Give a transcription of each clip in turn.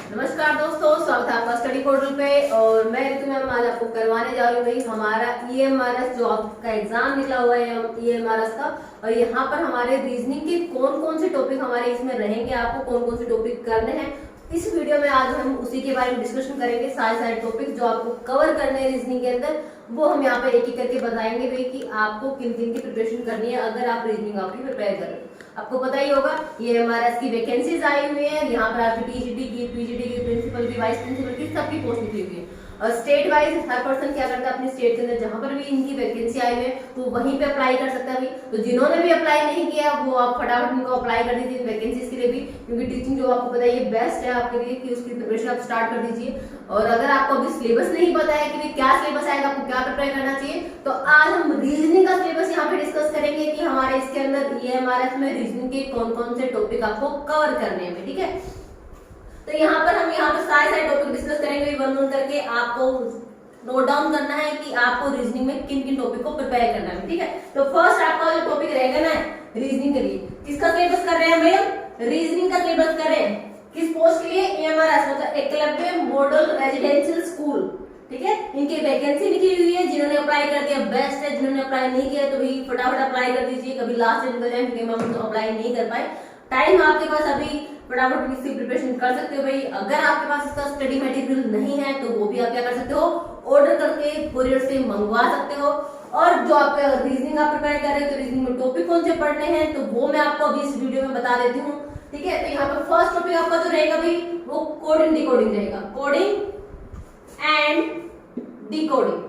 नमस्कार दोस्तों, स्वागत है आपका स्टडी पोर्टल पे। और मैं ऋतु मैम आज आपको करवाने जा रही हूँ भाई हमारा EMRS जो आपका एग्जाम निकला हुआ है EMRS का। और यहाँ पर हमारे रीजनिंग के कौन कौन से टॉपिक हमारे इसमें रहेंगे, आपको कौन कौन से टॉपिक करने हैं इस वीडियो में आज हम उसी के बारे में डिस्कशन करेंगे। सारे सारे टॉपिक जो आपको कवर करने हैं रीजनिंग के अंदर वो हम यहाँ पे एक एक करके बताएंगे भाई कि आपको किन किन की प्रिपरेशन करनी है अगर आप रीजनिंग आपकी प्रिपेयर कर रहे हो। आपको पता ही होगा EMRS की वैकेंसीज आई हुई है, यहाँ पर आपकी TGT की, PGT की, प्रिंसिपल की, वाइस प्रिंसिपल की सबकी पोस्ट निकली हुई है। और स्टेट वाइज हर पर्सन क्या करता है अपनी स्टेट के अंदर जहां पर भी इनकी वैकेंसी आई है वो वहीं पे अप्लाई कर सकता है भाई। तो जिन्होंने भी अप्लाई नहीं किया वो आप फटाफट इनको अप्लाई कर दीजिए वैकेंसीज के लिए भी, क्योंकि टीचिंग जो आपको पता है ये बेस्ट है आपके लिए कि उसकी प्रिपरेशन आप स्टार्ट कर दीजिए। और अगर आपको अभी सिलेबस नहीं पता है कि क्या सिलेबस आएगा, आपको क्या प्रिपेयर करना चाहिए, तो आज हम रीजनिंग का सिलेबस यहाँ पे डिस्कस करेंगे कि हमारे इसके अंदर EMRS में रीजनिंग के कौन कौन से टॉपिक आपको कवर करने हैं, ठीक है। तो यहाँ पर सारे सारे टॉपिक डिस्कस करेंगे वन वन करके। आपको नोट डाउन करना है कि आपको रीजनिंग में किन किन टॉपिक को प्रिपेयर करना है, ठीक है। तो फर्स्ट आपका जो टॉपिक रहेगा ना रीजनिंग के लिए, किसका सिलेबस कर रहे हैं भैया? रीजनिंग का सिलेबस कर रहे हैं। किस पोस्ट के लिए? EMRS मतलब एकलव्य मॉडल रेजिडेंशियल स्कूल, ठीक है। इनकी वैकेंसी निकली हुई है, जिन्होंने अप्लाई कर दिया बेस्ट है, जिन्होंने अप्लाई नहीं किया तो भाई फटाफट अप्लाई कर दीजिए, कभी लास्ट में निकल जाए क्योंकि हम तो अप्लाई नहीं कर पाए। टाइम आपके पास अभी, फटाफट इसकी प्रिपरेशन कर सकते हो भाई। अगर आपके पास इसका स्टडी मटेरियल नहीं है तो वो भी आप क्या कर सकते हो, ऑर्डर करके कुरियर से मंगवा सकते हो। और जो आप रीजनिंग आप प्रिपेयर कर रहे हो तो रीजनिंग में टॉपिक कौन से पढ़ने हैं तो वो मैं आपको अभी इस वीडियो में बता देती हूँ, ठीक है। तो यहाँ पर फर्स्ट टॉपिक आपका जो रहेगा भाई वो कोडिंग डिकोडिंग रहेगा, coding and decoding.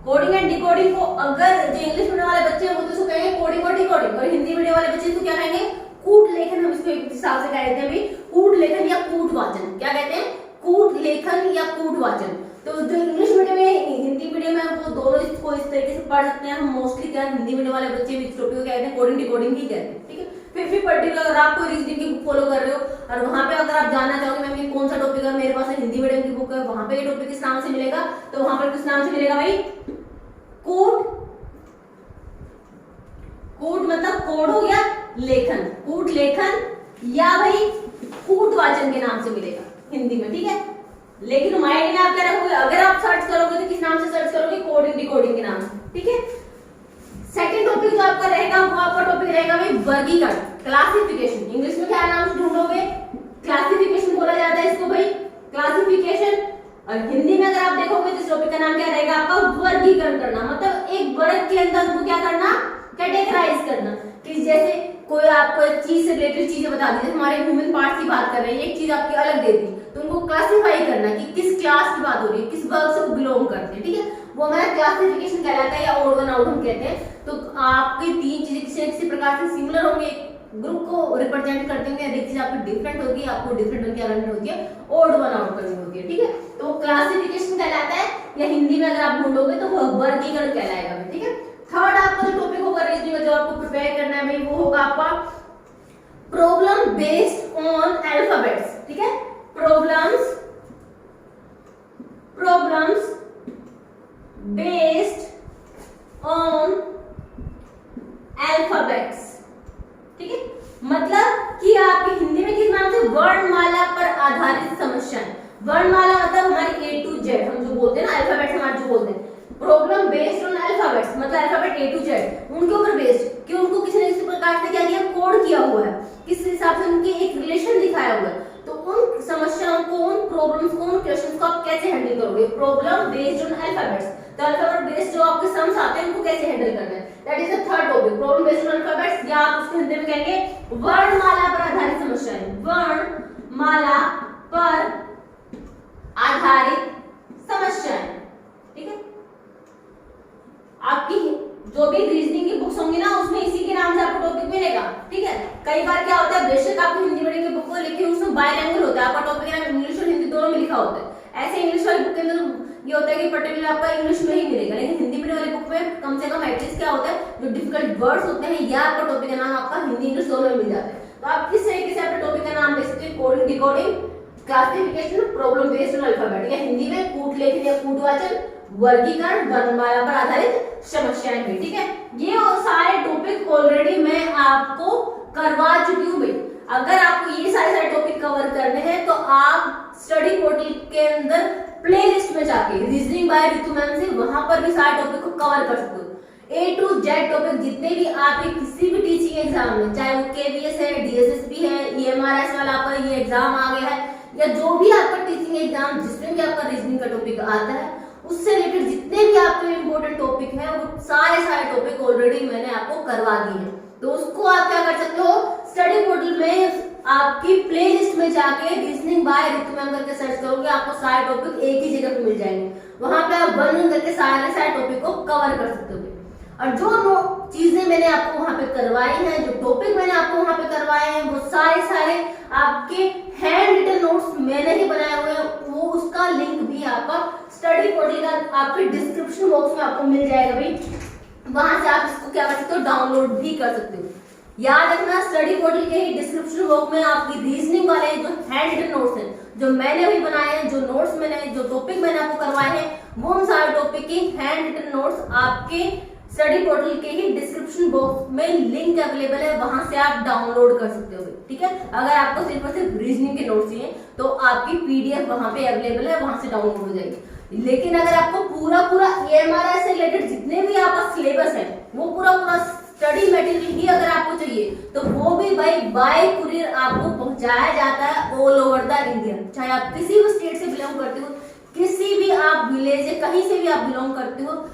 Coding and decoding को अगर जो इंग्लिश मीडियम वाले बच्चे हैं वो तो इसको कहेंगे कोडिंग और डिकोडिंग, और हिंदी मीडियम वाले बच्चे इसको क्या कहेंगे? कूट लेखन। हम इसको एक हिसाब से कहते हैं भाई कूट लेखन या कूट वाचन। क्या कहते हैं? कूट लेखन या कूट वाचन। तो जो इंग्लिश मीडियम है, हिंदी मीडियम है, वो दोनों इसको इस तरीके से पढ़ सकते हैं। हम मोस्टली क्या हिंदी मीडियम वाले बच्चे भी इस टॉपिक को कहते हैं कोडिंग डिकोडिंग ही कहते हैं, ठीक है। फिर भी पर्टिकुलर अगर आप कोई रीजनिंग की बुक फॉलो कर रहे हो और वहां पे अगर आप जानना चाहोगे मैम ये कौन सा टॉपिक है, मेरे पास हिंदी मीडियम की बुक है, वहां पे ये टॉपिक किस नाम से मिलेगा, तो वहां पर किस नाम से मिलेगा भाई? कूट। कूट मतलब कोड हो गया, लेखन, कूट लेखन या भाई कूट वाचन के नाम से मिलेगा हिंदी में, ठीक है। लेकिन माइंड में आप क्या रखोगे, अगर आप सर्च करोगे तो किस नाम से सर्च करोगे? कोडिंग डिकोडिंग के नाम से, ठीक है। सेकंड टॉपिक जो आपका रहेगा वो आपका टॉपिक रहेगा भाई वर्गीकरण, क्लासिफिकेशन। इंग्लिश में क्या नाम से ढूंढोगे? क्लासिफिकेशन बोला जाता है इसको भाई, क्लासिफिकेशन। और हिंदी में अगर आप देखोगे तो इस टॉपिक का नाम क्या रहेगा आपका? वर्गीकरण करना। मतलब एक वर्ग के अंदर उनको क्या करना? कैटेगराइज करना। कि जैसे कोई आपको एक चीज से रिलेटेड चीजें बता दी, हमारे ह्यूमन पार्ट की बात कर रहे हैं, एक चीज आपकी अलग दे दी तो उनको क्लासिफाई करना कि किस क्लास की बात हो रही है, किस वर्ग से बिलोंग करते हैं, ठीक है। वो हमारा क्लासिफिकेशन कहलाता है या ऑड वन आउट हम कहते हैं। तो आपकी तीन चीजें किसी न किसी प्रकार से सिमिलर होंगे, ग्रुप को रिप्रेजेंट करते होंगे, एक चीज आपकी डिफरेंट होगी, आपको डिफरेंट होकर करनी होती है, ऑड वन आउट करनी होती है, ठीक है। तो क्लासिफिकेशन कहलाता है, या हिंदी में अगर आप ढूंढोगे तो वर्गीकरण कहलाएगा, ठीक है। थर्ड आपका जो टॉपिक होगा रीजनिंग में जो आपको प्रिपेयर करना है भाई वो होगा आपका प्रॉब्लम बेस्ड ऑन अल्फाबेट्स, ठीक है। प्रॉब्लम्स बेस्ड ऑन अल्फाबेट्स, ठीक है। मतलब कि आपकी हिंदी में किस नाम से? वर्णमाला पर आधारित समस्या। वर्णमाला मतलब हमारी A to Z हम जो बोलते हैं ना, अल्फाबेट्स हमारे जो बोलते हैं। प्रॉब्लम बेस्ड ऑन अल्फाबेट्स मतलब अल्फाबेट A to Z उनके ऊपर बेस्ड कि उनको किसी न किसी प्रकार से क्या किया? कोड किया हुआ है, किस हिसाब से उनके एक रिलेशन दिखाया हुआ है। तो उन समस्याओं को, उन प्रॉब्लम्स को, उन क्वेश्चंस को आप कैसे हैंडल करोगे? Problem based on alphabets. तो अल्फाबेट बेस्ड जो आपके सम्स आते हैं उनको कैसे हैंडल करना है, that is the third topic, problem based on alphabets, या आप उसको हिंदी में कहेंगे वर्णमाला पर आधारित समस्याएं। वर्णमाला पर आधारित समस्याएं, ठीक है। आपकी जो भी रीजनिंग की बुक्स होंगी ना उसमें इसी के नाम से आपको टॉपिक मिलेगा, ठीक है। कई बार क्या होता है, बेशक आपको हिंदी मीडियम की बुक को लिखी उसमें बाइलैंग्वेज होता है, आपका टॉपिक है इंग्लिश और हिंदी दोनों में लिखा होता है। ऐसे इंग्लिश वाली बुक के अंदर ये होता है कि पर्टिकुलर आपका इंग्लिश में ही मिलेगा, लेकिन हिंदी मीडियम वाली बुक में कम से कम एटलीस्ट क्या होता है, जो डिफिकल्ट वर्ड्स होते हैं या आपका टॉपिक का नाम आपका हिंदी इंग्लिश दोनों में मिल जाता है। तो आप किस तरीके से अपने टॉपिक का नाम दे सकते हैं? Coding decoding, classification, problem based on alphabet, या हिंदी में कूट लेखन या कूट वाचन, वर्गीकरण, वर्णमाला पर आधारित समस्याएं भी, ठीक है। ये सारे टॉपिक ऑलरेडी मैं आपको करवा चुकी हूँ भाई। अगर आपको ये सारे टॉपिक कवर कर करने हैं तो आप स्टडी पोर्टल के अंदर प्लेलिस्ट में जाके रीजनिंग बाय रितु मैम से वहां पर भी सारे टॉपिक को कवर कर सकते हो। A to Z टॉपिक जितने भी आपके किसी भी टीचिंग एग्जाम में, चाहे वो KVS है, DSSB है, EMRS वाला आपका ये एग्जाम आ गया है, या जो भी आपका टीचिंग एग्जाम जिसमें भी आपका रीजनिंग का टॉपिक आता है, उससे रिलेटेड जितने भी आपके इम्पोर्टेंट टॉपिक हैं वो सारे टॉपिक ऑलरेडी मैंने आपको करवा दिए हैं। तो उसको आप क्या कर सकते हो, स्टडी पोर्टल में आपकी प्लेलिस्ट में जाके रीजनिंग बाय रितु मैम करके सर्च करोगे, आपको सारे टॉपिक एक ही जगह पे मिल जाएंगे। वहां पे आप वन करके सारे टॉपिक को कवर कर सकते हो। और जो चीजें मैंने आपको वहां पे करवाई हैं, जो टॉपिक मैंने आपको वहां पे करवाए हैं, वो सारे आपके हैंड रिटन नोट्स मैंने ही बनाए हुए हैं। वो उसका लिंक भी आपका स्टडी पोर्टल का आपके डिस्क्रिप्शन बॉक्स में आपको मिल जाएगा भाई, वहां से आप इसको क्या कर सकते हो, डाउनलोड भी कर सकते हो। याद रखना, स्टडी पोर्टल के ही डिस्क्रिप्शन बॉक्स में आपकी रीजनिंग वाले जो हैंड रिटन नोट्स हैं, जो मैंने अभी बनाए हैं, जो नोट्स मैंने, जो टॉपिक मैंने आपको करवाए हैं, वो उन सारे टॉपिक के हैंड रिटन नोट्स आपके स्टडी पोर्टल के ही डिस्क्रिप्शन बॉक्स में लिंक अवेलेबल है, वहां से आप डाउनलोड कर सकते हो। ठीक है, अगर आपको सिर्फ और सिर्फ रीजनिंग के नोट्स चाहिए तो आपकी PDF वहां पे अवेलेबल है, वहां से डाउनलोड हो जाएगी। लेकिन अगर आपको पूरा EMRS से रिलेटेड जितने भी आपका सिलेबस है, वो पूरा स्टडी मटेरियल ही अगर आपको चाहिए तो वो भी भाई बाय कुरियर आपको पहुंचाया जाता है ऑल ओवर द इंडिया। चाहे आप किसी भी स्टेट से बिलोंग करते हो, किसी भी आप विलेज है, कहीं से भी आप बिलोंग करते हो,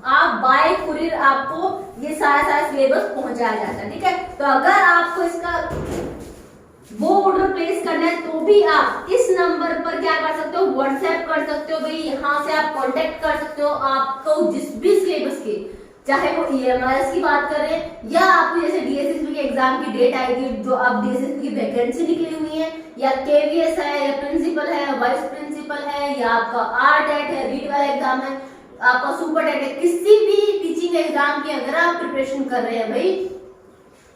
आप बाय कुरियर आपको ये सारा सिलेबस पहुंचाया जाता है। ठीक है, तो अगर आपको इसका वो ऑर्डर प्लेस करना है तो भी आप इस नंबर पर क्या कर सकते हो, व्हाट्सएप कर सकते हो भाई, यहाँ से आप कांटेक्ट कर सकते हो। आपको जिस भी सिलेबस के, चाहे वो EMRS की बात करें या आपको जैसे DSSB के एग्जाम की डेट आई थी, जो अब DSSB की वैकेंसी निकली हुई है, या KVS है, या प्रिंसिपल है, वाइस प्रिंसिपल है, या आपका RTET है, रीड वाला एग्जाम है, आपका सुपर टेट है, किसी भी टीचिंग एग्जाम की अगर आप प्रिपरेशन कर रहे हैं भाई,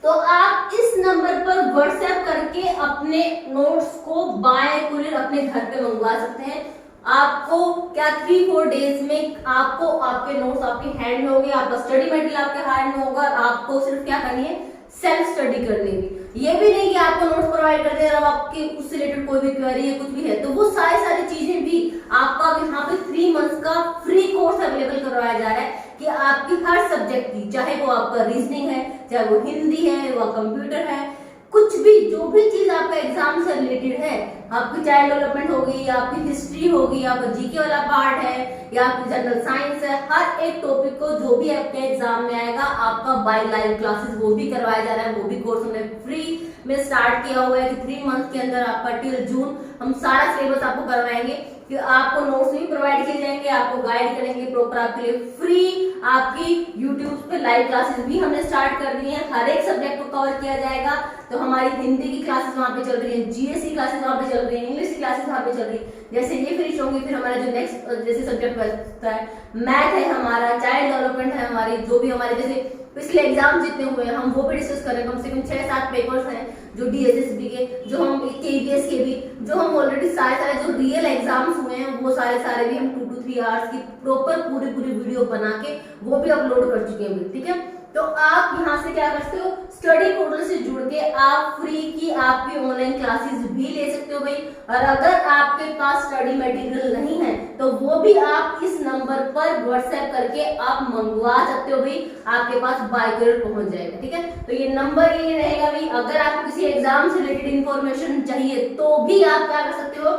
तो आप इस नंबर पर व्हाट्सएप करके अपने नोट्स को बाय कुरियर अपने घर पे मंगवा सकते हैं। आपको क्या 3-4 डेज में आपको आपके नोट्स आपके हैंड में होंगे, आपका स्टडी मटेरियल आपके हैंड में होगा। आपको सिर्फ क्या करनी है, सेल्फ स्टडी करनी है। ये भी नहीं कि आपको नोट्स प्रोवाइड कर दे और आपके उससे रिलेटेड कोई भी क्वेरी है, कुछ भी है, तो वो सारी चीजें भी आपका यहाँ पे 3 मंथ्स का फ्री कोर्स अवेलेबल करवाया जा रहा है कि आपकी हर सब्जेक्ट की, चाहे वो आपका रीजनिंग है, चाहे वो हिंदी है, वो कंप्यूटर है, कुछ भी जो भी चीज आपका एग्जाम से रिलेटेड है, आपकी चाइल्ड डेवलपमेंट होगी, आपकी हिस्ट्री होगी, आपका जीके वाला पार्ट है, या आपकी जनरल साइंस है, हर एक टॉपिक को जो भी आपके एग्जाम में आएगा, आपका बाय लाइव क्लासेस वो भी करवाया जा रहा है। वो भी कोर्स हमने फ्री में स्टार्ट किया हुआ है कि 3 मंथ के अंदर आपका टिल जून हम सारा सिलेबस आपको करवाएंगे, कि आपको नोट्स भी प्रोवाइड किए जाएंगे, आपको गाइड करेंगे प्रॉपर, आपके लिए फ्री आपकी यूट्यूब पे लाइव क्लासेस भी हमने स्टार्ट कर दी हैं। हर एक सब्जेक्ट को कवर किया जाएगा। तो हमारी हिंदी की क्लासेस वहाँ पे चल रही है, GS की क्लासेस वहाँ पे चल रही है, इंग्लिश की क्लासेस वहाँ पे चल रही है। जैसे ये फिनिश होंगी, फिर हमारा जो नेक्स्ट जैसे सब्जेक्ट बचता है, मैथ है हमारा, चाइल्ड डेवलपमेंट है हमारी, जो भी हमारे जैसे पिछले एग्जाम जितने हुए हैं हम वो भी डिस्कस कर रहे हैं। कम से कम 6-7 पेपर्स हैं जो DSSB के, जो हम KVS के भी, जो हम ऑलरेडी सारे जो रियल एग्जाम्स हुए हैं वो सारे भी हम 2 to 3 आवर्स की प्रॉपर पूरी वीडियो बना के वो भी अपलोड कर चुके हैं। ठीक है, तो आप यहाँ से क्या कर सकते हो, स्टडी पोर्टल से जुड़ के आप फ्री की आपकी ऑनलाइन क्लासेस भी ले सकते हो भाई। और अगर आपके पास स्टडी मटेरियल नहीं है तो वो भी आप इस नंबर पर व्हाट्सएप करके आप मंगवा सकते हो भाई, आपके पास बाय कुरियर पहुंच जाएगा। ठीक है, तो ये नंबर ये रहेगा भाई। अगर आपको किसी एग्जाम से रिलेटेड इंफॉर्मेशन चाहिए तो भी आप क्या कर सकते हो,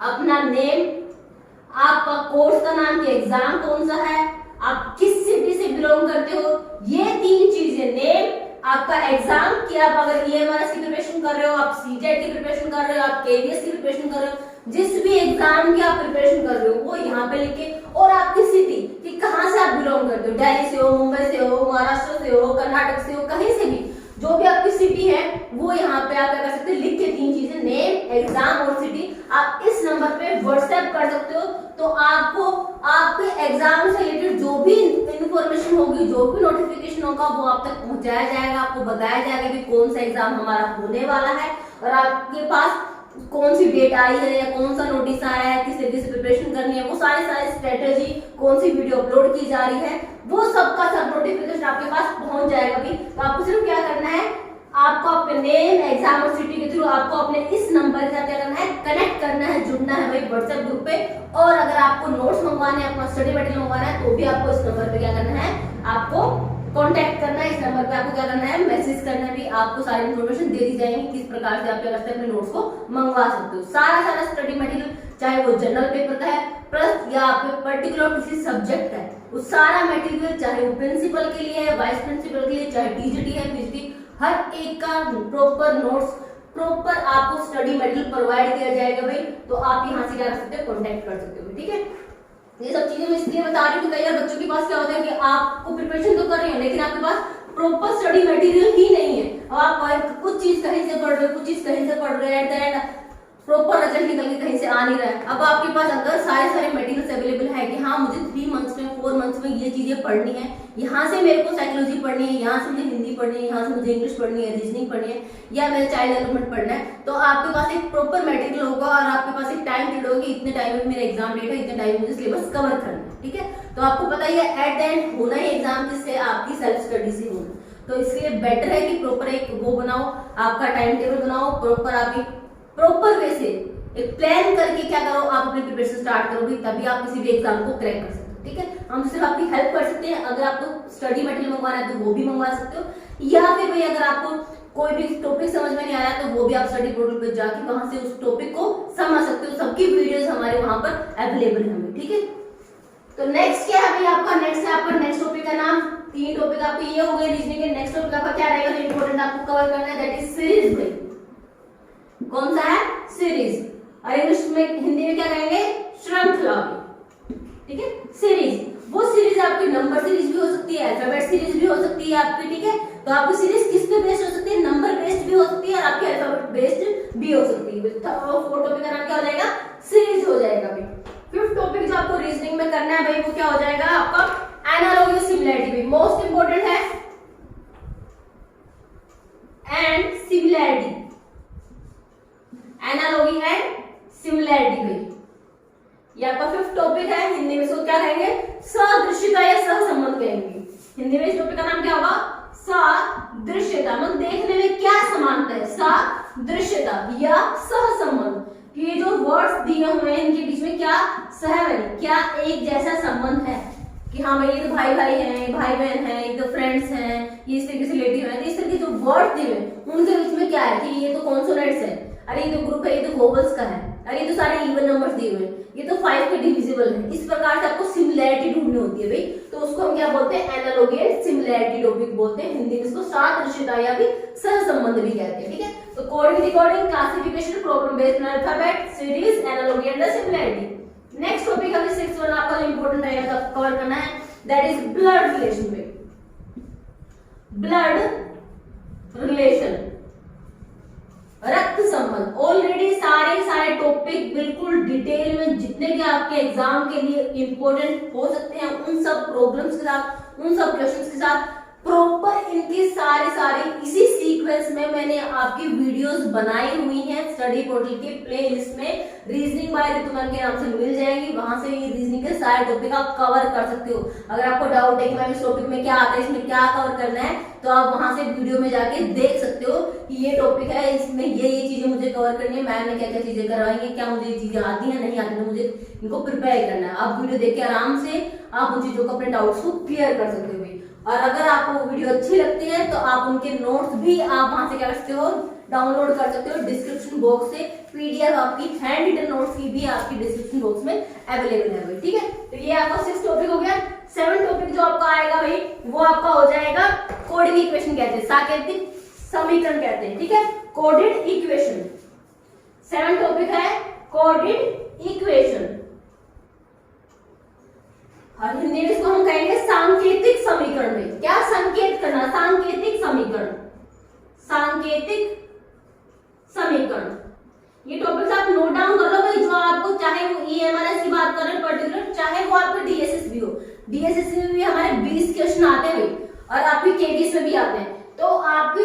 अपना नेम, आपका कोर्स का नाम, कि एग्जाम कौन सा है, आप किस सिटी से बिलोंग करते हो, ये 3 चीजें, नेम, आपका एग्जाम, कि आप अगर EMRS की प्रिपरेशन कर रहे हो, आप CTET की प्रिपरेशन कर रहे हो, आप KVS की प्रिपरेशन कर रहे हो, जिस भी एग्जाम की आप प्रिपरेशन कर रहे हो वो यहाँ पे लिखे, और आपकी सिटी कि कहाँ से आप बिलोंग करते हो, दिल्ली से हो, मुंबई से हो, महाराष्ट्र से हो, कर्नाटक से हो, कहीं से भी जो भी आपकी सिटी है वो यहाँ पे आप क्या कर सकते हो, लिख के 3 चीजें, नेम, एग्जाम और सिटी, आप इस नंबर पे व्हाट्सएप कर सकते हो। तो आपको आपके एग्जाम से रिलेटेड जो भी इंफॉर्मेशन होगी, जो भी नोटिफिकेशन होगा वो आप तक पहुंचाया जाएगा, आपको बताया जाएगा कि कौन सा एग्जाम हमारा होने वाला है और आपके पास कौन सी डेट आई है या कौन सा नोटिस आया है, किस तरीके से प्रिपरेशन करनी है, वो सारी स्ट्रेटेजी, कौन सी वीडियो अपलोड की जा रही है, वो सबका सब नोटिफिकेशन आपके पास पहुंच जाएगा भी। तो आपको सिर्फ क्या करना है, आपको अपने नेम, एग्जाम और सिटी के थ्रू आपको अपने इस नंबर के साथ क्या करना है, कनेक्ट करना है, जुड़ना है भाई व्हाट्सएप ग्रुप पे। और अगर आपको नोट्स मंगवाने हैं, अपना स्टडी मटेरियल मंगवाना है, तो भी आपको इस नंबर पे क्या करना है, आपको कांटेक्ट करना है। इस नंबर पे आपको क्या करना है, मैसेज करना है, भी आपको सारी इन्फॉर्मेशन दे दी जाएगी किस प्रकार से आप क्या करते हैं, अपने नोट्स को मंगवा सकते हो। सारा स्टडी मटेरियल, चाहे वो जनरल पेपर का है प्लस या आपके पर्टिकुलर किसी सब्जेक्ट का है, वो सारा मटेरियल, चाहे वो प्रिंसिपल के लिए है, वाइस प्रिंसिपल के लिए, चाहे टीजीटी है, पीजीटी, हर एक का प्रॉपर नोट्स, प्रॉपर आपको स्टडी मटेरियल प्रोवाइड किया जाएगा भाई। तो आप यहाँ से क्या कर सकते हो, कॉन्टेक्ट कर सकते हो। ठीक है, ये सब चीजें मैं इसलिए बता रही हूँ कि कई बार बच्चों के पास क्या होता है कि आपको प्रिपरेशन तो कर रहे हो लेकिन आपके पास प्रॉपर स्टडी मटेरियल ही नहीं है। अब आप कुछ चीज कहीं से पढ़ रहे हो, कुछ चीज कहीं से पढ़ रहे हैं, प्रॉपर रिजल्ट निकल के कहीं से आ नहीं रहा है। अब आपके पास अगर सारे मटेरियल्स अवेलेबल है कि हाँ मुझे 3 मंथ्स में 4 मंथ्स में ये चीजें पढ़नी है, यहाँ से मेरे को साइकोलॉजी पढ़नी है, यहाँ से मुझे हिंदी पढ़नी है, यहाँ से मुझे इंग्लिश पढ़नी है, रीजनिंग पढ़नी है, या मेरे चाइल्ड डेवलपमेंट पढ़ना है, तो आपके पास एक प्रॉपर मटेरियल होगा और आपके पास एक टाइम पीरियड होगा कि इतने टाइम में मेरा एग्जाम डेट है, इतने टाइम में मुझे सिलेबस कवर करना है। ठीक है, तो आपको पता ही है एट द एंड होना ही एग्जाम जिससे आपकी सेल्फ स्टडी से होना, तो इसलिए बेटर है कि प्रॉपर एक वो बनाओ, आपका टाइम टेबल बनाओ, प्रॉपर आपकी प्रॉपर वे से एक प्लान करके क्या करो, आप अपनी प्रिपरेशन स्टार्ट करोगे, तभी आप किसी भी एग्जाम को क्रैक कर सकते हो। ठीक है, हम सिर्फ आपकी हेल्प कर सकते हैं। अगर आपको स्टडी मटेरियल मंगवाना है तो वो भी मंगवा सकते हो, या फिर भाई अगर आपको कोई भी टॉपिक समझ में नहीं आ रहा है तो वो भी आप स्टडी पोर्टल पे जाके वहां से उस टॉपिक को समझ सकते हो। सबकी वीडियोस हमारे वहां पर अवेलेबल है। ठीक है, तो नेक्स्ट क्या है भाई, आपका नेक्स्ट टॉपिक का नाम, 3 टॉपिक आपके ये हो गए रीजनिंग के। नेक्स्ट टॉपिक आपका क्या रहेगा जो इंपॉर्टेंट आपको कवर करना है, दैट इज सीरीज। भाई कौन सा है, सीरीज, और इंग्लिश में हिंदी में क्या कहेंगे, श्रृंखला। ठीक है, सीरीज, वो सीरीज आपकी नंबर सीरीज भी हो सकती है, अल्फाबेट सीरीज भी हो सकती है आपकी। ठीक है, तो आपकी सीरीज किस पे बेस्ड हो सकती है, नंबर बेस्ड भी हो सकती है और आपकी अल्फाबेट बेस्ड भी हो सकती है। 4 टॉपिक का नाम क्या हो जाएगा, सीरीज हो जाएगा भाई। 5th टॉपिक जो आपको रीजनिंग में करना है भाई वो क्या हो जाएगा आपका, एनालॉजी सिमिलैरिटी। मोस्ट इंपोर्टेंट है and similarity, analogy and similarity भाई, ये आपका 5th टॉपिक है। हिंदी में इसको क्या कहेंगे, सदृश्यता या सहसंबंध कहेंगे। हिंदी में इस टॉपिक का नाम क्या होगा, सदृश्यता, मतलब देखने में क्या समानता है, सदृश्यता या सहसंबंध, कि ये जो वर्ड्स दिए हुए हैं इनके बीच में क्या क्या एक जैसा संबंध है, कि हाँ भाई ये तो भाई भाई हैं, भाई बहन हैं, ये तो फ्रेंड्स हैं, ये इस तरीके से रिलेटिव है। इस तरह के जो वर्ड्स दिए हुए उनके बीच में क्या है कि ये तो कॉन्सोनेंट्स है, अरे ये तो ग्रुप है, ये तो वोवेल्स का है, अरे ये तो सारे इवन नंबर्स दिए हुए हैं, ये तो 5 के डिविजिबल है। इस प्रकार से आपको सिमिलैरिटी ढूंढनी होती है भाई, तो उसको हम क्या बोलते हैं, एनालॉजी एंड सिमिलैरिटी टॉपिक बोलते हैं। हिंदी में इसको सादृश्यता या भी सहसंबंध भी कहते हैं। ठीक है, तो coding, decoding, classification, problem based alphabet, series, analogy and similarity. Next topic अभी 6th वाला आपका जो इंपॉर्टेंट रहेगा कवर करना है, दैट इज ब्लड रिलेशन में, ब्लड रिलेशन, रक्त संबंध। ऑलरेडी सारे टॉपिक बिल्कुल डिटेल में जितने भी आपके एग्जाम के लिए इंपॉर्टेंट हो सकते हैं उन सब प्रॉब्लम्स के साथ, उन सब क्वेश्चंस के साथ प्रॉपर इनकी सारे इसी सीक्वेंस में मैंने आपकी वीडियोस बनाई हुई हैं स्टडी पोर्टल के प्लेलिस्ट में। रीजनिंग बाय ऋतुमन के नाम से मिल जाएगी, वहां से ये रीजनिंग के सारे टॉपिक आप कवर कर सकते हो। अगर आपको डाउट है कि मैम इस टॉपिक में क्या आता है, इसमें क्या कवर करना है, तो आप वहां से वीडियो में जाके देख सकते हो कि ये टॉपिक है, इसमें ये चीजें मुझे कवर करनी है, मैम ने क्या क्या चीजें करवाई है, क्या मुझे ये चीजें आती है नहीं आती, तो मुझे इनको प्रिपेयर करना है। आप वीडियो देख के आराम से आप उन चीजों को, अपने डाउट्स को क्लियर कर सकते हो। और अगर आपको वीडियो अच्छी लगती है तो आप उनके नोट्स भी आप वहां से क्या कर सकते हो, डाउनलोड कर सकते हो डिस्क्रिप्शन बॉक्स से। पीडीएफ आपकी हैंड रिटन नोट्स की भी आपकी डिस्क्रिप्शन बॉक्स में अवेलेबल है भाई। ठीक है, तो ये आपका 6th टॉपिक हो गया। 7th टॉपिक जो आपका आएगा भाई वो आपका हो जाएगा कोडिंग इक्वेशन कहते हैं, सांकेतिक समीकरण कहते हैं। ठीक है, कोडेड इक्वेशन 7th टॉपिक है, कोडेड इक्वेशन, और हिंदी में इसको हम कहेंगे सांकेतिक समीकरण। में क्या संकेत करना, सांकेतिक समीकरण, सांकेतिक समीकरण। ये टॉपिक्स आप नोट डाउन कर लो भाई, जो आपको चाहे वो ईएमआरएस की बात करें पर्टिकुलर, चाहे वो आपका डीएसएस भी हो। डीएसएस में भी हमारे 20 क्वेश्चन आते हैं भाई, और आपके केटीएस में भी आते हैं। तो आपके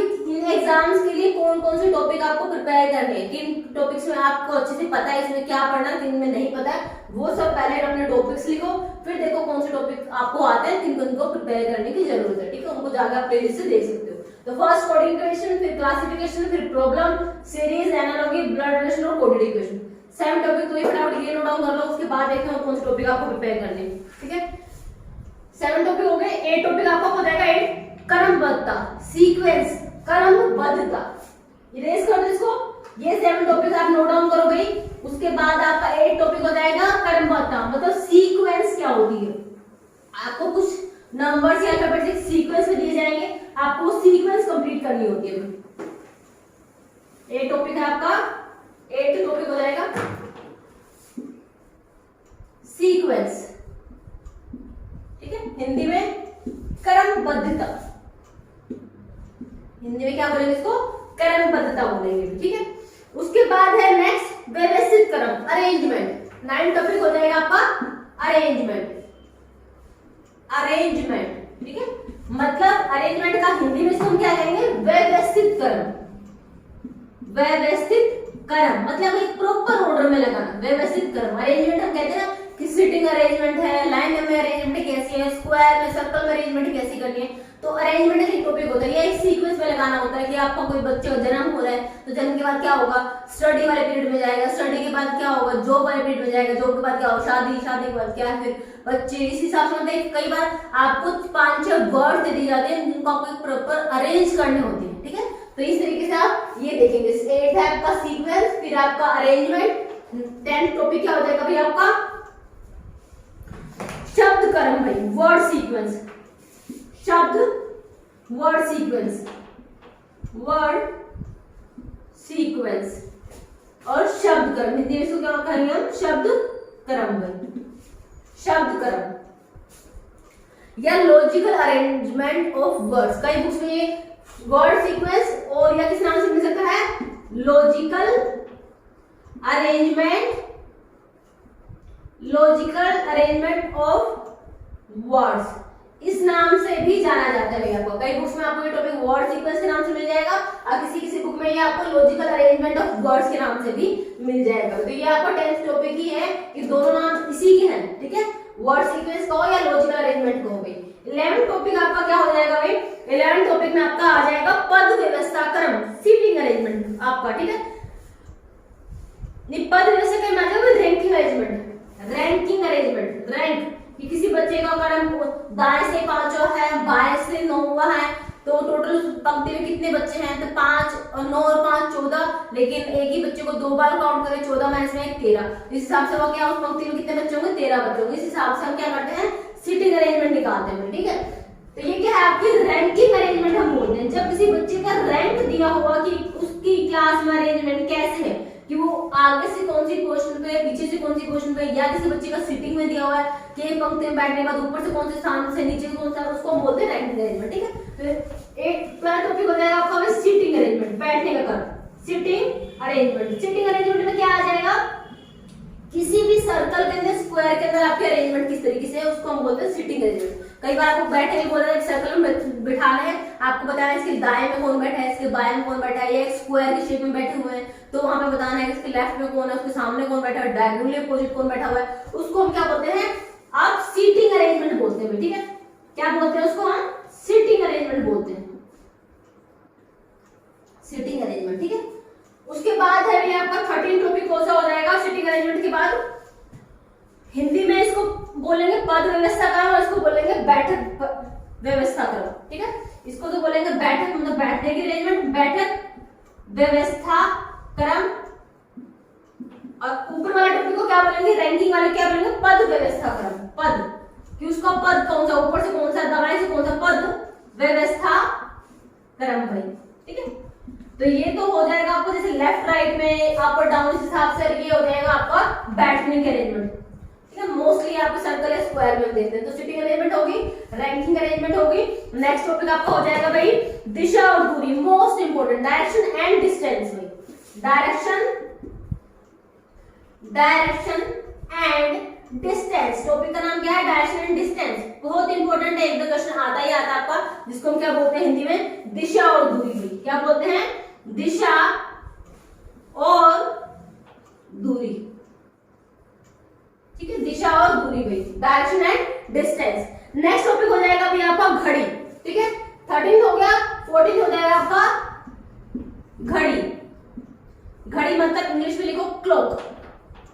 एग्जाम्स के लिए कौन कौन से टॉपिक आपको प्रिपेयर करने हैं, किन टॉपिक्स में आपको अच्छे से पता है इसमें क्या पढ़ना है, किन में नहीं पता है, वो सब पहले अपने टॉपिक्स लिखो, फिर देखो कौन से टॉपिक आपको आते हैं, किन को प्रिपेयर करने की जरूरत है। ठीक है, उनको जाकर आप प्लेलिस्ट से देख सकते हो। तो फर्स्ट कोडिंग इक्वेशन, फिर क्लासिफिकेशन, फिर प्रॉब्लम, सीरीज, और कोटेड इक्वेशन। 7 टॉपिक तो ये फटाफट ये नोट डाउन कर लो, उसके बाद देखते हैं कौन से टॉपिक आपको प्रिपेयर करने हैं, ठीक है। 7 टॉपिक हो गए। 8 टॉपिक आपका हो जाएगा 8 क्रमबद्धता, सीक्वेंस, क्रमबद्धता। इरेज कर दो इसको। ये 7 टॉपिक आप नोट डाउन करो भाई। उसके बाद आपका 8 टॉपिक हो जाएगा क्रमबद्धता, मतलब सीक्वेंस क्या होती है। आपको कुछ नंबर्स या अल्फाबेटिक सीक्वेंस में दिए जाएंगे, आपको सीक्वेंस कंप्लीट करनी होती है। 8 टॉपिक है आपका। 8 टॉपिक हो जाएगा सीक्वेंस, ठीक है। हिंदी में क्रमबद्धता, हिंदी में क्या बोलेंगे इसको, क्रमबद्धता बोलेंगे, ठीक है। उसके बाद है नेक्स्ट व्यवस्थित क्रम, अरेंजमेंट। 9 टॉपिक हो जाएगा आपका अरेंजमेंट, अरेंजमेंट, ठीक है। मतलब अरेंजमेंट का हिंदी में इसको हम क्या कहेंगे, व्यवस्थित क्रम। व्यवस्थित क्रम मतलब एक प्रॉपर ऑर्डर में लगाना, व्यवस्थित क्रम। अरेंजमेंट हम कहते हैं ना कि सिटिंग अरेंजमेंट है, लाइन में अरेंजमेंट कैसी है, स्क्वायर में, सर्कल में अरेंजमेंट कैसी करनी है। तो अरेंजमेंट एक टॉपिक होता है, ये एक सीक्वेंस में लगाना होता है कि आपका कोई बच्चे का जन्म हो रहा है तो जन्म के बाद क्या होगा, स्टडी वाले पीरियड में जाएगा, स्टडी के बाद क्या होगा, जॉब वाले पीरियड में जाएगा, जॉब के बाद क्या होगा, शादी, शादी के बाद क्या है, फिर बच्चे। इस हिसाब से मतलब कई बार आपको 5-6 वर्ड दे दिए जाते हैं जिनको आपको प्रॉपर अरेंज करने होते हैं, ठीक है। तो इस तरीके से आप ये देखेंगे। 8 है आपका सीक्वेंस, फिर आपका अरेंजमेंट। 10 टॉपिक क्या हो जाएगा भाई आपका शब्द क्रम भाई, वर्ड सीक्वेंस। शब्द वर्ड सीक्वेंस, वर्ड सीक्वेंस और शब्द क्रम। हिंदी में इसको क्या कहेंगे हम, शब्द क्रम भाई, शब्द क्रम या लॉजिकल अरेंजमेंट ऑफ वर्ड्स। कई बुक्स में ये वर्ड सीक्वेंस और या किस नाम से मिल सकता है, logical arrangement, logical arrangement of words, इस नाम से भी जाना जाता है भैया। आपको कई बुक्स में आपको ये टॉपिक वर्ड सीक्वेंस के नाम से मिल जाएगा और किसी किसी बुक में ये आपको लॉजिकल अरेंजमेंट ऑफ वर्ड्स के नाम से भी मिल जाएगा। तो ये आपका 10th टॉपिक ही है, कि दोनों नाम इसी के हैं, ठीक है। वर्ड सीक्वेंस कहो या लॉजिकल अरेंजमेंट कहो भाई। 11th टॉपिक आपका क्या हो जाएगा भाई, 11th टॉपिक में आपका आ जाएगा पद व्यवस्था क्रम, सीटिंग अरेंजमेंट आपका, ठीक है। पद व्यवस्था क्रम आ जाएगा ranking arrangement, ranking arrangement, rank कि किसी बच्चे का क्रम दाएं से 5वां है, बाएं से 9वां है, तो टोटल पंक्ति में कितने बच्चे हैं, तो 5 और 9 और 5 14, लेकिन एक ही बच्चे को 2 बार काउंट करें, 14 में इसमें 13, इस हिसाब से वो क्या उस पंक्ति में कितने बच्चे होंगे, 13 बच्चे होंगे। इस हिसाब से हम क्या करते हैं, सीटिंग अरेंजमेंट निकालते हैं, ठीक है। तो ये क्या है आपकी रैंकिंग अरेंजमेंट हम बोलते हैं। जब किसी बच्चे का रैंक दिया होगा कि उसकी क्लास में अरेंजमेंट कैसे है, कि वो आगे से कौन सी पोजीशन पे है, पीछे से कौन सी पोजीशन पे, या किसी बच्चे का सीटिंग में दिया हुआ है कि एक पंक्ति में बैठने के बाद ऊपर से कौन से स्थान से नीचे कौन सा, उसको हम बोलते हैं रैंकिंग अरेंजमेंट, ठीक है। तो एक पहला टॉपिक हो जाएगा आपका सीटिंग अरेंजमेंट, बैठने का क्रम, सीटिंग अरेंजमेंट। सीटिंग अरेंजमेंट में क्या आ जाएगा, किसी भी सर्कल के अंदर, स्क्वायर के अंदर आपके अरेंजमेंट किस तरीके से है उसको हम बोलते हैं सीटिंग अरेंजमेंट। कई बार आपको बैठे के बोल रहे हैं सर्कल में बिठाना है, आपको बताना है इसके दाएं में कौन बैठा है, इसके बाएं में कौन बैठा है, ये एक स्क्वायर की शेप में बैठे हुए हैं, तो वहां पे बताना है इसके लेफ्ट में कौन है, उसके सामने कौन बैठा है, डायगोनली अपोजिट कौन बैठा हुआ है, उसको हम क्या बोलते हैं, आप सीटिंग अरेंजमेंट बोलते हैं, ठीक है। क्या बोलते हैं उसको, हम सीटिंग अरेंजमेंट बोलते हैं, सीटिंग अरेंजमेंट, ठीक है। उसके बाद है आपका 13 टॉपिक कौन सा हो जाएगा सीटिंग अरेंजमेंट के बाद, हिंदी में इसको बोलेंगे पद व्यवस्था क्रम और इसको बोलेंगे बैठक व्यवस्था क्रम, ठीक है। इसको तो बोलेंगे बैठक मतलब बैठने की अरेंजमेंट, बैठक व्यवस्था क्रम, और ऊपर वाले टॉपिक को क्या बोलेंगे, रैंकिंग वाले क्या बोलेंगे, पद व्यवस्था क्रम, पद कि उसका पद कौन सा, ऊपर से कौन सा, दाएं से कौन सा, पद व्यवस्था क्रम भाई, ठीक है। तो ये तो हो जाएगा आपको जैसे लेफ्ट राइट में अप और डाउन, इस हिसाब से ये हो जाएगा आपका बैठने की अरेंजमेंट, ठीक है। मोस्टली आपको सर्कल या स्क्वायर में देखते हैं। तो सीटिंग अरेंजमेंट होगी, रैंकिंग अरेंजमेंट होगी। नेक्स्ट टॉपिक आपका हो जाएगा भाई दिशा और दूरी, most important, direction and distance में, डायरेक्शन एंड डिस्टेंस। टॉपिक का नाम क्या है, डायरेक्शन एंड डिस्टेंस, बहुत इंपॉर्टेंट है, एक दो क्वेश्चन आता ही आता आपका, जिसको हम क्या बोलते हैं हिंदी में, दिशा और दूरी। क्या बोलते हैं, दिशा और दूरी, ठीक है, दिशा और दूरी भाई, direction and distance. Next topic हो जाएगा भाई आपका घड़ी, ठीक है। 13 हो गया, 14 हो जाएगा आपका घड़ी। घड़ी मतलब इंग्लिश में लिखो क्लॉक।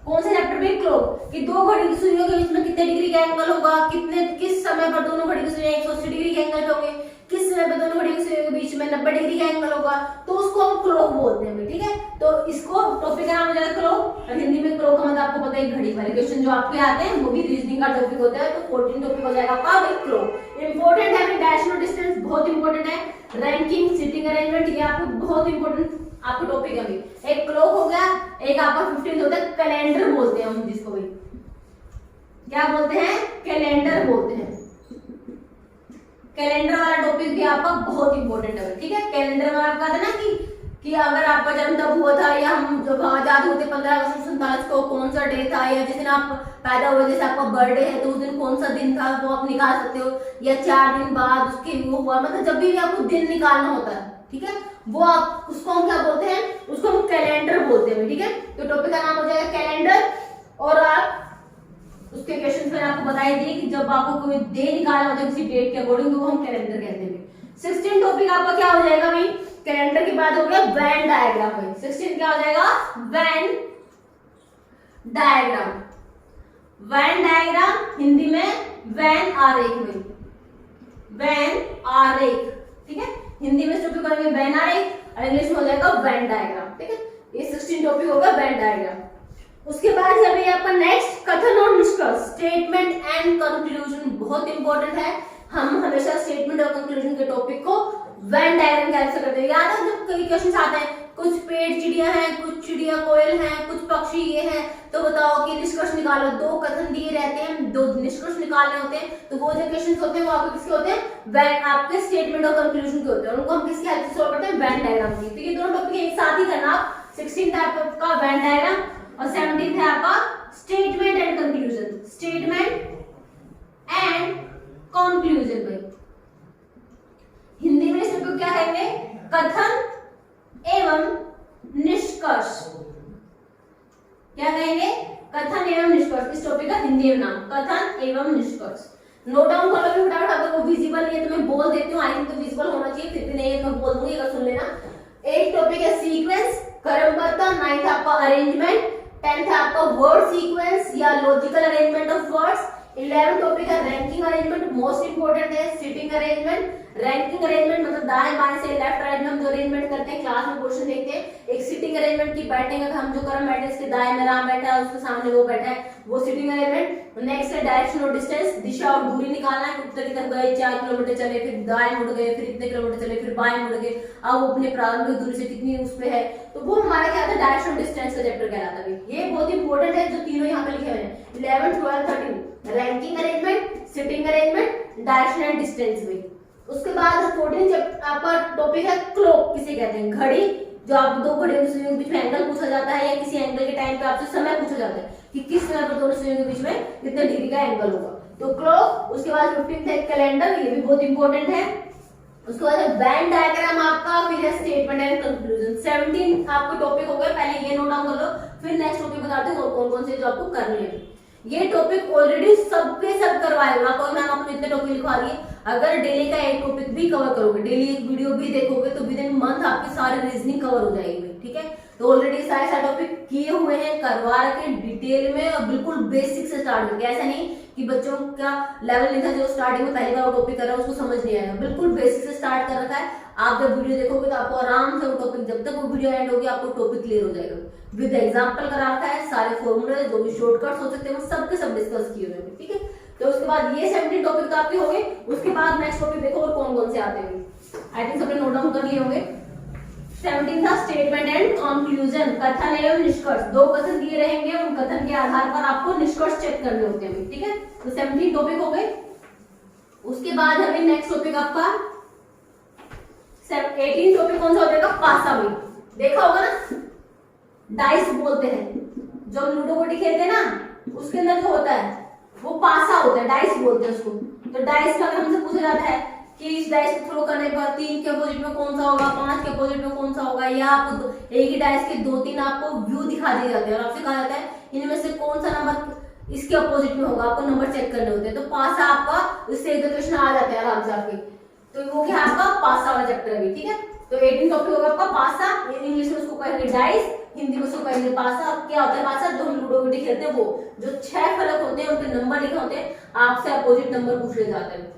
कौन से चैप्टर में? क्लॉक, कि दो घड़ी की सुइयों के बीच में कितने डिग्री का एंगल होगा, कितने किस समय पर दोनों घड़ी की सुइयां 180 डिग्री के एंगल पे होंगे, किस समय पर दोनों घड़ी की सुइयों के बीच में 90 डिग्री का एंगल होगा, तो उसको हम क्लॉक बोलते हैं। ठीक है, तो इसको टॉपिक का नाम हो जाएगा क्लॉक। और हिंदी में क्लॉक का मतलब आपको पता है घड़ी वाले क्वेश्चन जो आपके आते हैं वो भी रीजनिंग का टॉपिक होता है। तो 14 टॉपिक हो जाएगा आपका क्लॉक। इंपॉर्टेंट है डैश नो डिस्टेंस, बहुत इंपॉर्टेंट है। रैंकिंग, सिटिंग अरेंजमेंट, ये आपको बहुत इंपॉर्टेंट आपको टॉपिक है। एक क्लॉक हो गया, एक आपका 15 होता है कैलेंडर बोलते हैं हम जिसको भी क्या बोलते हैं? कैलेंडर बोलते हैं। कैलेंडर वाला टॉपिक भी आपका बहुत इंपॉर्टेंट है। ठीक है, कैलेंडर में आपका था ना कि अगर आपका जन्म तब हुआ था, या हम जब आजाद होते 15 अगस्त 1947 को कौन सा डे था, या जिस दिन आप पैदा हुए, जैसे आपका बर्थडे है तो उस दिन कौन सा दिन था वो आप निकाल सकते हो, या 4 दिन बाद उसके वो हुआ, मतलब जब भी आपको दिन निकालना होता है, ठीक है, वो आप उसको हम क्या बोलते हैं? उसको हम कैलेंडर बोलते हैं। ठीक है, तो टॉपिक का नाम हो जाएगा कैलेंडर। और आप उसके क्वेश्चन में आपको बताई दिए कि जब आपको कोई डे निकालना होता है किसी डेट के अकॉर्डिंग, तो वो हम कैलेंडर कहते हैं। 16 टॉपिक आपका क्या हो जाएगा भाई? कैलेंडर के बाद हो गया वैन डायग्राम। भाई 16 क्या हो जाएगा? Venn diagram. Venn diagram Hindi में वैन आरेख में, वैन आरेख। ठीक है, हिंदी में टॉपिक करेंगे वैन आरेख और इंग्लिश में हो जाएगा वैन डायग्राम। ठीक है, ये 16 टॉपिक होगा वैन डायग्राम। उसके बाद जब ये आपका नेक्स्ट कथन और निष्कर्ष, स्टेटमेंट एंड कंक्लूजन, बहुत इंपॉर्टेंट है। हम हमेशा स्टेटमेंट और कंक्लूजन के टॉपिक को वैन डायग्राम के हेल्प से करते हैं। याद है जब कई क्वेश्चन आते हैं, कुछ पेड़ चिड़िया हैं, कुछ चिड़िया कोयल हैं, कुछ पक्षी ये हैं, तो बताओ कि निष्कर्ष निकालो। 2 कथन दिए रहते हैं, 2 निष्कर्ष निकालने होते हैं, तो वो जो क्वेश्चन होते हैं वो आपके किसके होते हैं? वैन, आपके स्टेटमेंट और कंक्लूजन के होते हैं। उनको हम किसकी हेल्प से सॉल्व करते हैं? वैन डायग्राम की। तो ये दोनों टॉपिक एक साथ ही करना आप। 16 है आपका वैन डायग्राम और 17 है आपका statement and conclusion. Statement and conclusion में हिंदी में इसको क्या कहेंगे? कथन एवं निष्कर्ष। क्या कहेंगे? कथन एवं निष्कर्ष। इस टॉपिक का हिंदी में नाम कथन एवं निष्कर्ष। नोट डाउन कर लो फटाफट। अगर वो विजिबल नहीं है तो मैं बोल देती हूँ, आई थिंक तो विजिबल होना चाहिए, फिर भी नहीं है तो मैं बोल दूंगी, अगर सुन लेना। एक टॉपिक है सीक्वेंस, क्रमबद्धता। 9th आपका अरेंजमेंट, 10th है आपका वर्ड सीक्वेंस या logical arrangement of words. 11th topic है रैंकिंग अरेंजमेंट, मोस्ट इंपोर्टेंट है। सिटिंग अरेंजमेंट, रैंकिंग अरेंजमेंट मतलब दाएं बाएं से लेफ्ट राइट में हम जो अरेंजमेंट करते हैं, क्लास में क्वेश्चन देखते हैं। एक सिटिंग अरेंजमेंट की बैठेंगे, हम जो कर्म बैठे इसके दाएं में राम बैठा है, उसके सामने वो बैठा है, वो सिटिंग अरेंजमेंट। नेक्स्ट है डायरेक्शन और डिस्टेंस, दिशा और दूरी निकालना है। उत्तर की तरफ गए 4 किलोमीटर चले, फिर दाएं मुड़ गए, फिर इतने किलोमीटर चले, फिर बाएं मुड़ गए, अब वो अपने प्रारंभिक दूरी से कितनी उस पे है, तो वो हमारा क्या आता है? डायरेक्शन और डिस्टेंस का चैप्टर कहलाता है। ये बहुत इंपॉर्टेंट है, जो तीनों यहाँ पे लिखे हुए हैं 11, 12, 13, ranking arrangement, sitting arrangement, direction and distance में। उसके बाद 14 आपका टॉपिक है क्लॉक, किसे कहते हैं? घड़ी। जो आप 2 घड़ियों के बीच में एंगल पूछा जाता है, या किसी एंगल के टाइम पे आपसे समय पूछा जाता है कि किस समय पर दोनों सुइयों के बीच में कितने डिग्री का एंगल होगा, तो क्लॉक। उसके बाद 15th है कैलेंडर, ये भी बहुत इंपॉर्टेंट है। उसके बाद वैन डायग्राम आपका, फिर है स्टेटमेंट एंड कंक्लूजन। 17 आपको टॉपिक हो गए, पहले ये नोट डाउन कर लो, फिर नेक्स्ट टॉपिक बताते हैं कौन कौन से जो आपको करने हैं। ये टॉपिक ऑलरेडी सबके सब करवाए हुआ, कोई मैम आपको इतने टॉपिक लिखवा दिए। अगर डेली का एक टॉपिक भी कवर करोगे, डेली एक वीडियो भी देखोगे, तो विद इन मंथ आपकी सारी रीजनिंग कवर हो जाएगी। ठीक है, तो ऑलरेडी सारे टॉपिक किए हुए हैं, करवा रखे डिटेल में, और बिल्कुल बेसिक से स्टार्ट करके। ऐसा नहीं कि बच्चों का लेवल नहीं था जो स्टार्टिंग में पहली बार वो टॉपिक कर रहा है उसको समझ नहीं आएगा, बिल्कुल बेसिक से स्टार्ट कर रखा है। आप जब वीडियो देखोगे तो आपको आराम से वो टॉपिक, जब तक वो वीडियो एंड होगी आपको टॉपिक क्लियर हो जाएगा। विद एग्जांपल करा रखा है, सारे फॉर्मूले जो भी शॉर्टकट्स हो सकते हैं वो सबके सब डिस्कस किए हुए हैं। ठीक है, तो उसके बाद ये 17 टॉपिक तो आपके हो गए। उसके बाद नेक्स्ट टॉपिक देखो और कौन कौन से आते हैं, आई थिंक सबने नोट डाउन कर लिए होंगे। 17 था स्टेटमेंट एंड कंक्लूजन, कथन एवं निष्कर्ष। 2 कथन दिए रहेंगे, उन कथन के आधार पर आपको निष्कर्ष चेक करने होते हैं। ठीक है, तो 17 टॉपिक हो गए। उसके बाद हमें नेक्स्ट टॉपिक आपका 18 टॉपिक कौन सा हो जाएगा? पासा में। देखा होगा ना, डाइस बोलते हैं, जो हम लूडो गोटी खेलते हैं ना, उसके अंदर जो होता है वो पासा होता है, डाइस बोलते हैं उसको। तो डाइस का अगर हमसे पूछा जाता है कि इस डाइस को थ्रो करने पर 3 के अपोजिट में कौन सा होगा, 5 के अपोजिट में कौन सा होगा, या आपको एक ही डाइस के 2-3 आपको व्यू दिखा दिए जाते हैं और आपसे कहा जाता है इनमें से कौन सा नंबर इसके अपोजिट में होगा, आपको नंबर चेक करने होते हैं। तो पासा आपका, इससे एक क्वेश्चन आ जाते हैं आराम से आपके, तो वो क्या आपका पासा वाला चैप्टर है। ठीक है, तो 18 टॉपिक होगा आपका पासा, इंग्लिश में उसको कहेंगे डाइस, हिंदी में उसको कहेंगे पासा। क्या होता है पासा? जो हम लूडो गिटी खेलते हैं वो, जो 6 फलक होते हैं उनके नंबर लिखे होते हैं, आपसे अपोजिट नंबर पूछ ले जाते हैं।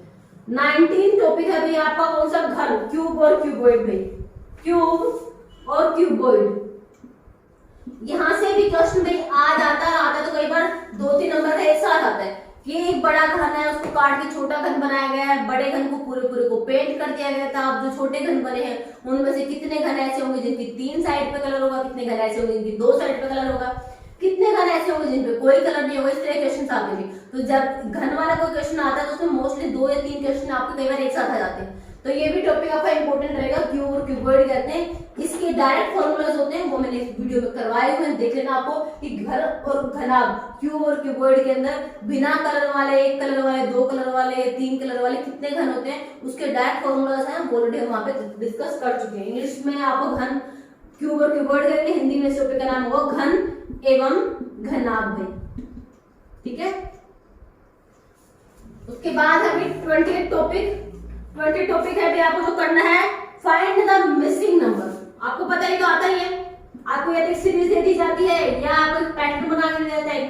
19 टॉपिक है भाई आपका कौन सा? घन, क्यूब और क्यूबॉइड भाई, क्यूब और क्यूबॉइड। यहां से भी क्वेश्चन भाई आ जाता है तो कई बार 2-3 नंबर का एक साथ आता है कि एक बड़ा घन है उसको काट के छोटा घन बनाया गया है, बड़े घन को पूरे पूरे को पेंट कर दिया गया था। अब जो छोटे घन बने हैं उनमें से कितने घन ऐसे होंगे जिनकी 3 साइड पे कलर होगा, कितने घन ऐसे होंगे जिनकी 2 साइड पे कलर होगा, कितने घन ऐसे होंगे जिन पे कोई कलर नहीं होगा। इस तरह क्वेश्चन आते हैं। तो जब घन वाला कोई क्वेश्चन आता है तो उसमें मोस्टली 2 या 3 क्वेश्चन आपके कई बार एक साथ आ जाते हैं। तो ये भी टॉपिक आपका इंपॉर्टेंट रहेगा, क्यूब और क्यूबॉइड कहते हैं। इसके डायरेक्ट फॉर्मूलाज होते हैं वो मैंने इस वीडियो में करवाए हुए हैं, देख लेना आपको कि घर और घनाभ, क्यूब और क्यूबॉइड के अंदर बिना कलर वाले, 1 कलर वाले, 2 कलर वाले, 3 कलर वाले कितने घन होते हैं उसके डायरेक्ट फॉर्मूलाज हैं, ऑलरेडी हम वहां पे डिस्कस कर चुके हैं। इंग्लिश में आपको घन, क्यूब और क्यूबॉइड करेंगे, हिंदी में इस टॉपिक का नाम होगा घन एवं घनाभ भाई, ठीक है। उसके बाद अभी 20 टॉपिक है भी आपको जो करना है, फाइंड द मिसिंग नंबर। आपको पता ही तो आता ही है, आपको या तो सीरीज दे दी जाती है या आपको एक पैटर्न बना के दिया जाता है,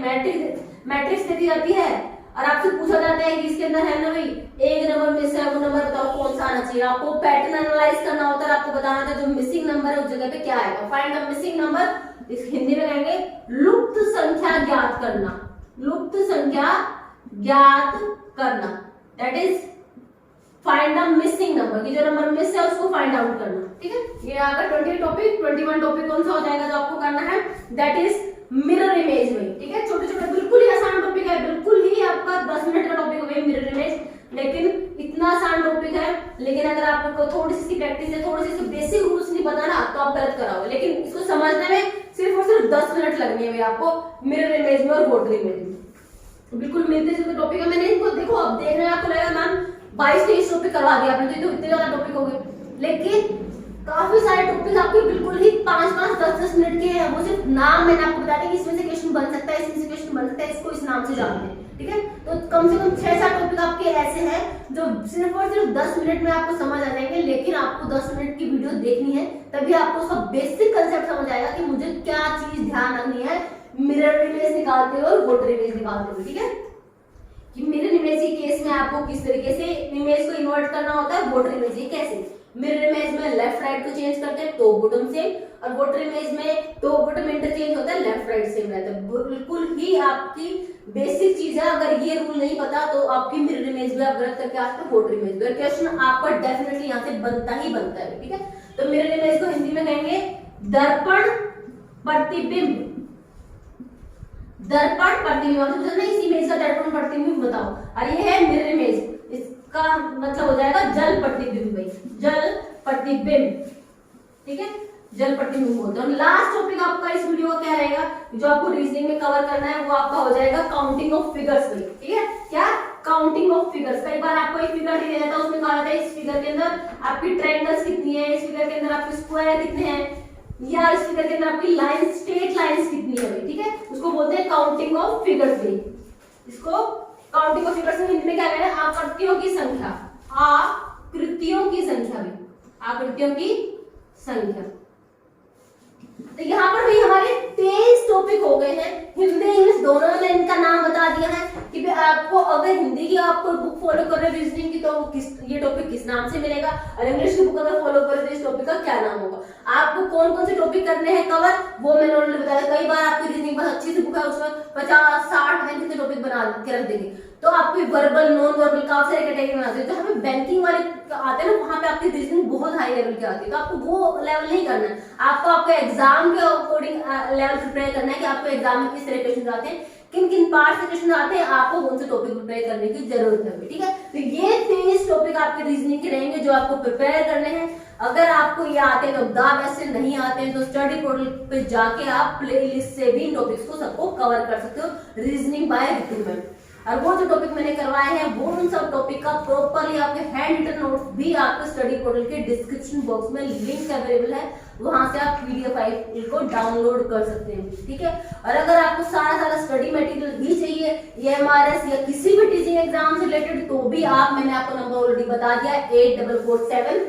मैट्रिक्स दे दी जाती है और आपसे पूछा जाता है कि इसके अंदर है ना भाई एक नंबर मिस है, वो नंबर बताओ कौन सा आना चाहिए। आपको पैटर्न एनालाइज करना होता है, आपको बताना था जो मिसिंग नंबर है उस जगह पे क्या आएगा। फाइंड द मिसिंग नंबर, इस हिंदी में कहेंगे लुप्त संख्या ज्ञात करना, लुप्त संख्या ज्ञात करना, that is find the missing number, की जो नंबर मिस है उसको फाइंड आउट करना, ठीक है। ये आगे 20 टॉपिक। 21 टॉपिक कौन सा हो जाएगा जो आपको करना है, दैट इज मिरर इमेज में, ठीक है। छोटे छोटे बिल्कुल ही आसान टॉपिक है, बिल्कुल ही आपका 10 मिनट का टॉपिक है मिरर इमेज, लेकिन इतना आसान टॉपिक है। लेकिन अगर आपको थोड़ी सी प्रैक्टिस है, थोड़ी सी बेसिक रूल्स नहीं पता ना तो आप गलत कराओगे, लेकिन इसको समझने में सिर्फ और सिर्फ 10 मिनट लगने में आपको मिरर इमेज में और वाटर इमेज में। बिल्कुल मिलते जुलते टॉपिक है। मैंने इनको देखो, अब देख रहे हैं आपको लगेगा मैम 22-23 टॉपिक करवा दिया आपने, तो इतने ज्यादा टॉपिक हो गए, लेकिन काफी सारे टॉपिक आपके बिल्कुल ही 5-5, 10-10 मिनट के हैं। वो सिर्फ नाम मैंने आपको बताया कि इसमें से क्वेश्चन बन सकता है, इसमें से क्वेश्चन बन सकता है, इसको इस नाम से जानते हैं, ठीक है। तो कम से कम 6-7 टॉपिक आपके ऐसे हैं जो सिर्फ और सिर्फ 10 मिनट में आपको समझ आ जाएंगे, लेकिन आपको 10 मिनट की वीडियो देखनी है, तभी आपको उसका बेसिक कंसेप्ट समझ आएगा कि मुझे क्या चीज ध्यान रखनी है मिरर इमेज निकालते हुए और वाटर इमेज निकालते हुए, ठीक है। कि मिरर इमेज के केस में आपको किस तरीके से इमेज को इन्वर्ट करना होता है, वाटर इमेज कैसे। मिरर इमेज में लेफ्ट राइट को चेंज करते हैं, टॉप बॉटम सेम, और वाटर इमेज में टॉप बॉटम इंटरचेंज होता है, लेफ्ट राइट सेम रहता है। बिल्कुल ही आपकी बेसिक चीज है, अगर ये रूल नहीं पता तो आपकी मिरर इमेज में आप गलत करके आ सकते हो, वाटर इमेज में क्वेश्चन आपका डेफिनेटली यहाँ से बनता ही बनता है, ठीक है। तो मिरर इमेज को हिंदी में कहेंगे दर्पण प्रतिबिंब, दर्पण प्रतिबिंब। मतलब नहीं इस इमेज का दर्पण प्रतिबिंब बताओ, और ये है मिरर इमेज, इसका मतलब हो जाएगा जल प्रतिबिंब भाई, जल प्रतिबिंब, ठीक है, जल प्रतिबिंब बोलते हैं। लास्ट टॉपिक आपका इस वीडियो का क्या रहेगा, जो आपको रीजनिंग में कवर करना है, वो आपका हो जाएगा काउंटिंग ऑफ फिगर्स भाई, ठीक है। क्या? Counting of figures. कई बार आपको एक फिगर दिया जाता है, उसमें कहा जाता है इस फिगर के अंदर आपकी ट्रायंगल्स कितनी है, इस फिगर के अंदर आपके स्क्वायर कितने हैं, या इस फिगर के अंदर आपकी लाइन, स्ट्रेट लाइंस कितनी है भाई, ठीक है। उसको बोलते हैं काउंटिंग ऑफ फिगर्स भाई। इसको काउंटिंग ऑफ फिगर्स में हिंदी में क्या कहते हैं, आकृतियों की संख्या, आकृतियों की संख्या भी, आकृतियों की संख्या। तो यहाँ पर भी हमारे 23 टॉपिक हो गए हैं, हिंदी इंग्लिश दोनों में इनका नाम बता दिया है कि भाई आपको अगर हिंदी की आपको बुक फॉलो कर रहे हो रीजनिंग की, तो ये टॉपिक किस नाम से मिलेगा, और इंग्लिश की बुक अगर फॉलो कर रहे हो तो इस टॉपिक का क्या नाम होगा। आपको कौन कौन से टॉपिक करने हैं कवर, वो मैंने ऑलरेडी बताया। कई बार आपकी रीजनिंग बहुत अच्छी सी बुक है, उसमें 50-60 कितने टॉपिक बना के रख देंगे, तो आपको वर्बल, नॉन वर्बल काफी सारे कैटेगरी बनाते हैं। तो हमें बैंकिंग वाले आते हैं ना, वहां पे आपकी रीजनिंग बहुत हाई लेवल की आती है, तो आपको वो लेवल नहीं करना है, आपको आपके एग्जाम के अकॉर्डिंग लेवल प्रिपेयर करना है कि आपको एग्जाम में किस तरह क्वेश्चन आते हैं, किन किन पार्ट से क्वेश्चन आते हैं, आपको कौन से टॉपिक प्रिपेयर करने की जरूरत है, ठीक है। तो ये 23 टॉपिक आपके रीजनिंग के रहेंगे जो आपको प्रिपेयर करने हैं। अगर आपको ये आते हैं तो दा, वैसे नहीं आते हैं तो स्टडी पोर्टल पे जाके आप प्लेलिस्ट से भी टॉपिक्स को सबको कवर कर सकते हो, रीजनिंग बाय रिटन में। और वो जो टॉपिक मैंने करवाए हैं वो उन सब टॉपिक का प्रॉपरली आपके हैंड रिटन नोट्स भी आपके स्टडी पोर्टल के डिस्क्रिप्शन बॉक्स में लिंक अवेलेबल है, वहां से आप पीडीएफ फाइल को डाउनलोड कर सकते हैं, ठीक है। और अगर आपको सारा स्टडी मटेरियल भी चाहिए EMRS या किसी भी टीचिंग एग्जाम से रिलेटेड, तो भी आप, मैंने आपको नंबर ऑलरेडी बता दिया, 8447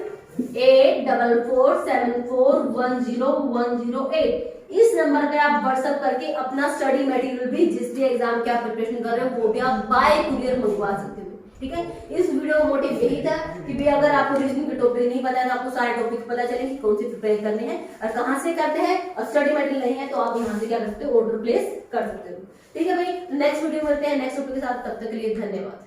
8447410108। इस नंबर पे आप व्हाट्सएप करके अपना स्टडी मटेरियल भी जिस भी एग्जाम की आप प्रिपरेशन कर रहे हो वो भी आप बाय कुरियर मंगवा सकते हो। ठीक है, इस वीडियो का मोटिव यही था कि भाई अगर आपको रीजनिंग के टॉपिक नहीं पता है तो आपको सारे टॉपिक पता चले कि कौन से प्रिपेयर करने हैं और कहाँ से करते हैं, और स्टडी मटेरियल नहीं है तो आप यहाँ से क्या कर सकते हो, ऑर्डर प्लेस कर सकते हो। ठीक है भाई, नेक्स्ट वीडियो मिलते हैं नेक्स्ट टॉपिक के साथ, तब तक के लिए धन्यवाद।